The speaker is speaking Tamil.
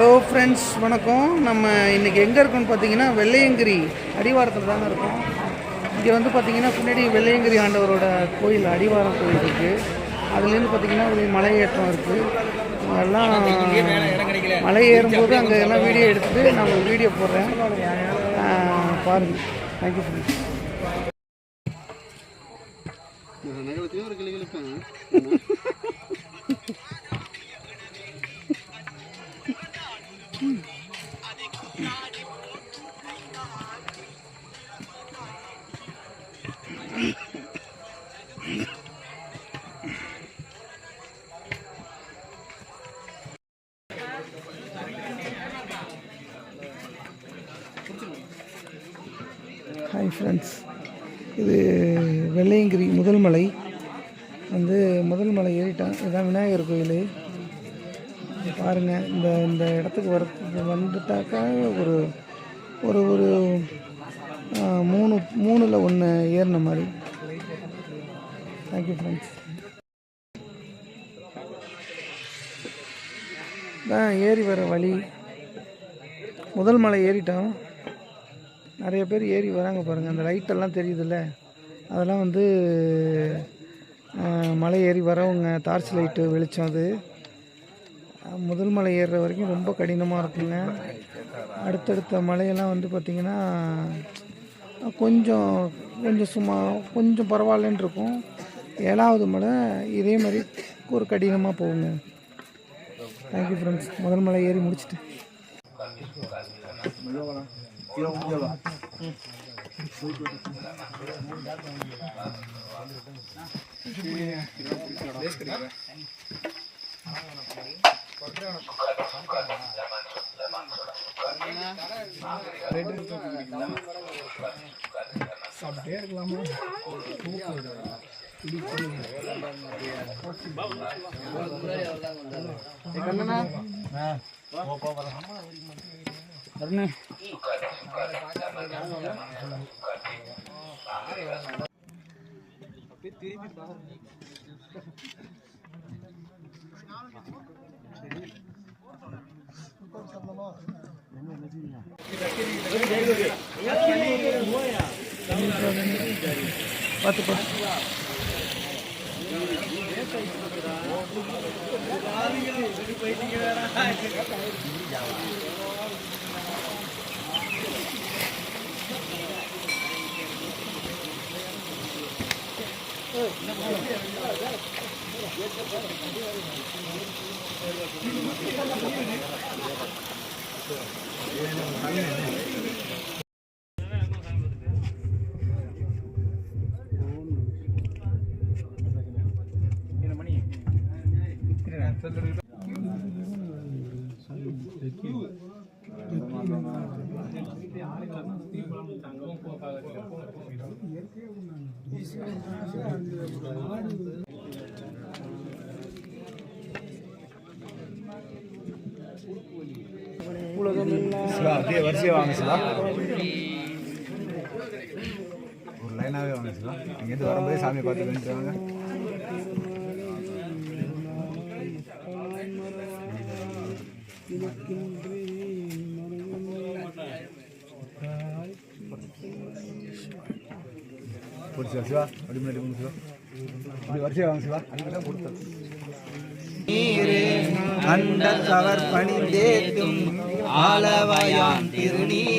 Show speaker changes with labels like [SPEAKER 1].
[SPEAKER 1] ஹலோ ஃப்ரெண்ட்ஸ், வணக்கம். நம்ம இன்றைக்கி எங்கே இருக்கோம்னு பார்த்தீங்கன்னா வெள்ளையங்கிரி அடிவாரத்தில் தானே இருக்கோம். இங்கே வந்து பார்த்திங்கன்னா பின்னாடி வெள்ளையங்கிரி ஆண்டவரோட கோயில், அடிவாரம் கோயில் இருக்குது. அதுலேருந்து பார்த்திங்கன்னா ஒரு மலையேற்றம் இருக்குது. அதெல்லாம் மலை ஏறும்போது அங்கே எல்லாம் வீடியோ எடுத்துகிட்டு நான் ஒரு வீடியோ போடுறேன், பாருங்கள். Thank you friends. ஹாய் ஃப்ரெண்ட்ஸ், இது வெள்ளையங்கிரி முதல் மலை. முதல் மலை ஏறிட்டான். இதுதான் விநாயகர் கோயில். பாருங்கள், இந்த இடத்துக்கு வந்துட்டாக்கா ஒரு ஒரு ஒரு 3 1 ஏறின மாதிரி. Thank you friends. தான் ஏறி வர வழி. முதல் மலை ஏறிட்டோம். நிறைய பேர் ஏறி வராங்க பாருங்கள். அந்த லைட்டெல்லாம் தெரியுதுல்ல, அதெல்லாம் மலை ஏறி வரவங்க டார்ச் லைட்டு வெளிச்சம். அது முதல் மலை ஏறுற வரைக்கும் ரொம்ப கடினமாக இருக்குங்க. அடுத்தடுத்த மலையெல்லாம் பார்த்திங்கன்னா கொஞ்சம் சும்மா கொஞ்சம் பரவாயில்லன்னு இருக்கும். 7வது மலை இதே மாதிரி ஒரு கடினமாக போகுங்க. Thank you friends. முதல் மலை ஏறி முடிச்சுட்டு சாப்பிட்டே இருக்கலாமா? பார்த்து
[SPEAKER 2] அப்படியே வரிசையாக வாங்க சிவா, ஒரு லைனாகவே வாங்க சிவா. இங்கேருந்து வரும்போதே சாமியை பார்த்து வேண்டிட்டு வாங்க. பிடிச்சா சிவா, அப்படி முன்னாடி போங்க சிவா, அப்படி வரிசையாக வாங்க சிவா. அதுக்கெல்லாம் கொடுத்தேன்.
[SPEAKER 3] அண்டத்தவர் பணிந்தேத்தும் ஆலவயான் திருநீர்